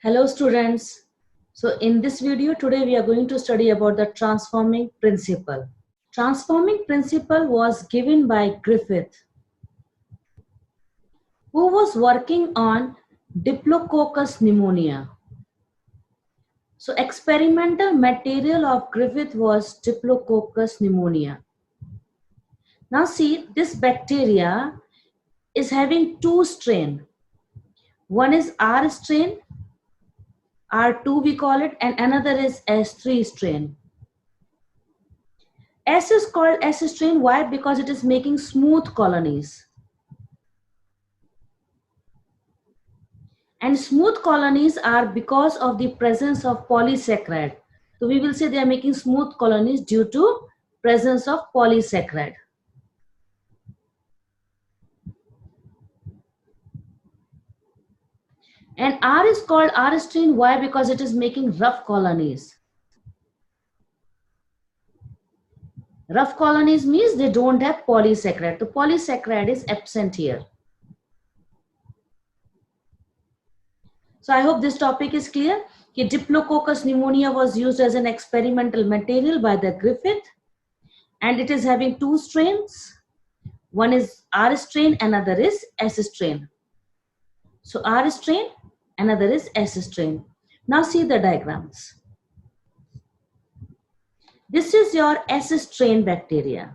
Hello students. So in this video today we are going to study about the transforming principle. Transforming principle was given by Griffith, who was working on Diplococcus pneumonia. So experimental material of Griffith was Diplococcus pneumonia. Now see, this bacteria is having two strain. One is R strain, R2 we call it, and another is S3 strain. S is called S strain. Why? Because it is making smooth colonies. And smooth colonies are because of the presence of polysaccharide. So we will say they are making smooth colonies due to presence of polysaccharide. And R is called R strain. Why? Because it is making rough colonies. Rough colonies means they don't have polysaccharide. The polysaccharide is absent here. So I hope this topic is clear. Diplococcus pneumonia was used as an experimental material by the Griffith, and it is having two strains. One is R strain, another is S strain. So R strain, another is S strain. Now see the diagrams. This is your S strain bacteria.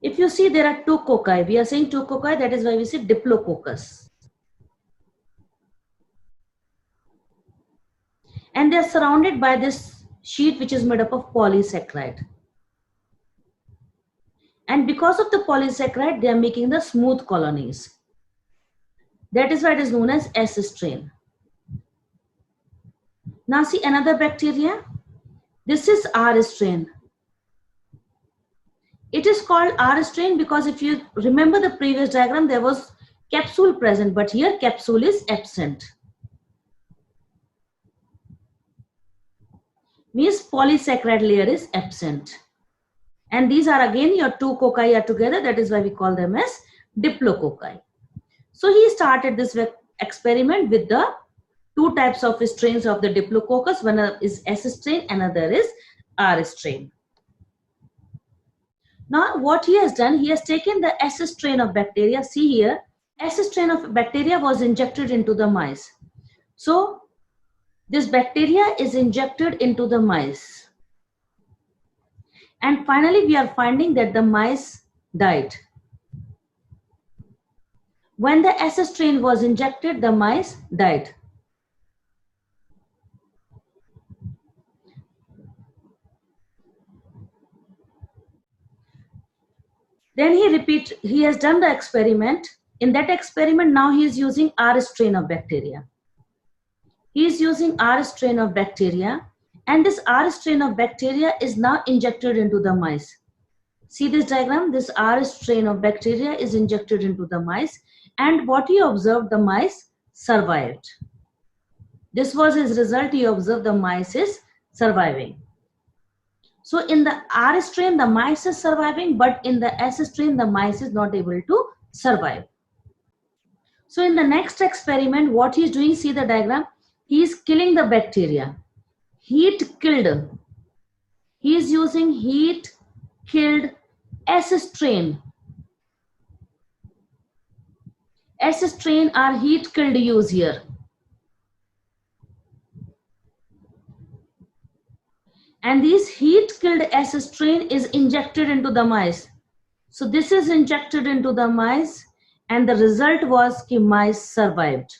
If you see, there are two cocci. We are saying two cocci, that is why we say Diplococcus. And they are surrounded by this sheet which is made up of polysaccharide. And because of the polysaccharide, they are making the smooth colonies. That is why it is known as S strain. Now see another bacteria. This is R strain. It is called R strain because if you remember the previous diagram, there was capsule present, but here capsule is absent. Means polysaccharide layer is absent. And these are again your two cocci are together. That is why we call them as diplococci. So he started this experiment with the two types of strains of the Diplococcus. One is S strain, another is R strain. Now what he has done, he has taken the S strain of bacteria. See here, S strain of bacteria was injected into the mice. So this bacteria is injected into the mice. And finally we are finding that the mice died. When the S strain was injected, the mice died. Then he has done the experiment. In that experiment, now he is using R strain of bacteria. He is using R strain of bacteria, and this R strain of bacteria is now injected into the mice. See this diagram? This R strain of bacteria is injected into the mice, and what he observed, the mice survived. This was his result. He observed the mice is surviving. So in the R strain, the mice is surviving, but in the S strain, the mice is not able to survive. So in the next experiment, what he is doing, see the diagram, he is killing the bacteria. Heat killed. He is using heat killed S strain. S strain are heat killed use here. And this heat killed S strain is injected into the mice. So this is injected into the mice, and the result was that mice survived.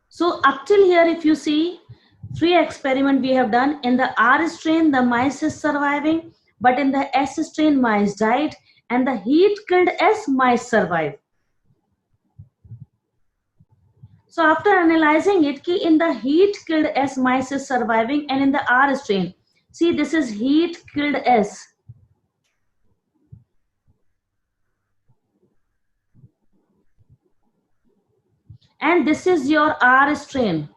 So up till here, if you see, three experiments we have done. In the R strain, the mice is surviving, but in the S strain, mice died, and the heat killed S, mice survived. So after analyzing it, in the heat killed S, mice is surviving, and in the R strain, see this is heat killed S. And this is your R strain.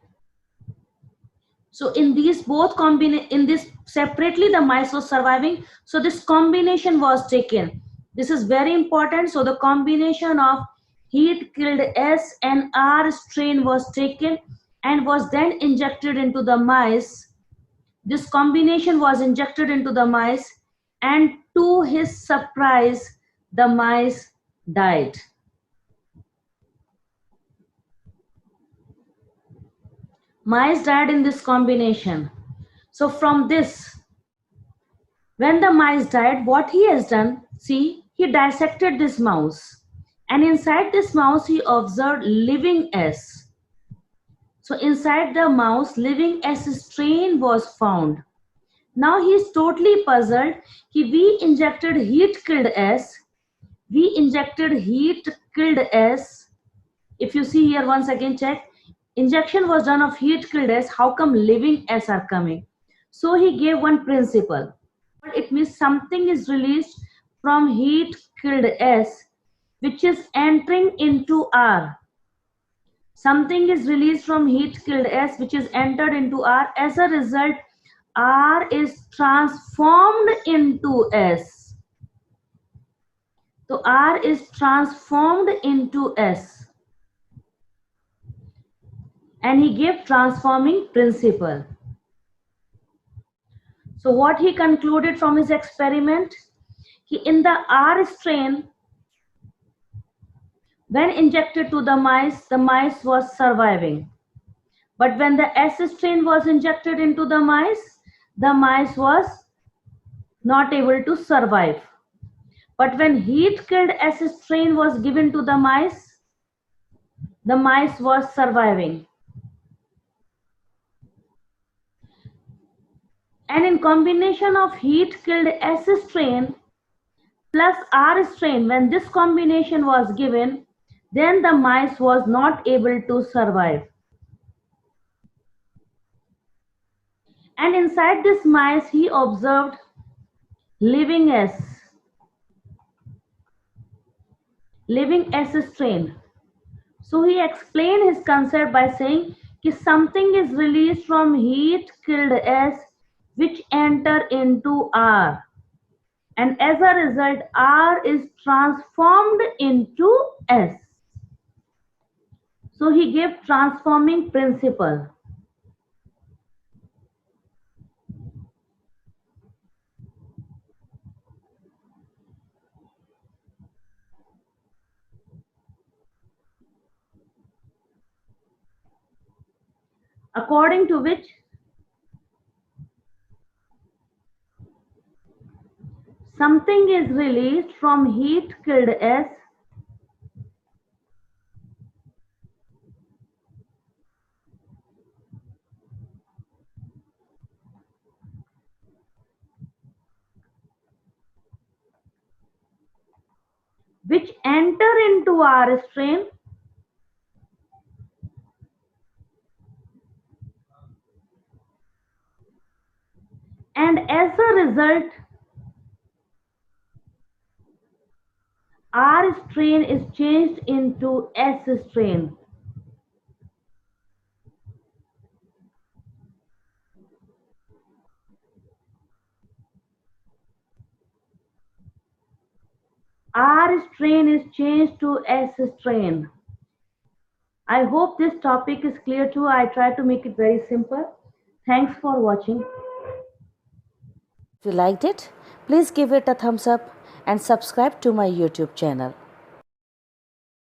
So in these both in this separately the mice was surviving. So this combination was taken. This is very important. So the combination of heat killed S and R strain was taken and was then injected into the mice. This combination was injected into the mice, and to his surprise, the mice died. Mice died in this combination. So from this, when the mice died, what he has done, see, he dissected this mouse. And inside this mouse, he observed living S. So inside the mouse, living S strain was found. Now he is totally puzzled. We injected heat killed S. We injected heat killed S. If you see here, once again check. Injection was done of heat killed S. How come living S are coming? So he gave one principle. It means something is released from heat killed S, which is entering into R. Something is released from heat killed S, which is entered into R. As a result, R is transformed into S. So R is transformed into S. And he gave transforming principle. So what he concluded from his experiment, in the R strain, when injected to the mice was surviving. But when the S strain was injected into the mice was not able to survive. But when heat killed S strain was given to the mice was surviving. And in combination of heat killed S strain plus R strain, when this combination was given, then the mice was not able to survive. And inside this mice, he observed living S strain. So he explained his concept by saying that something is released from heat killed S which enter into R. And as a result, R is transformed into S. So he gave transforming principle. According to which something is released from heat killed S which enter into R strain and as a result R strain is changed into S strain. R strain is changed to S strain. I hope this topic is clear too. I try to make it very simple. Thanks for watching. If you liked it, please give it a thumbs up and subscribe to my YouTube channel.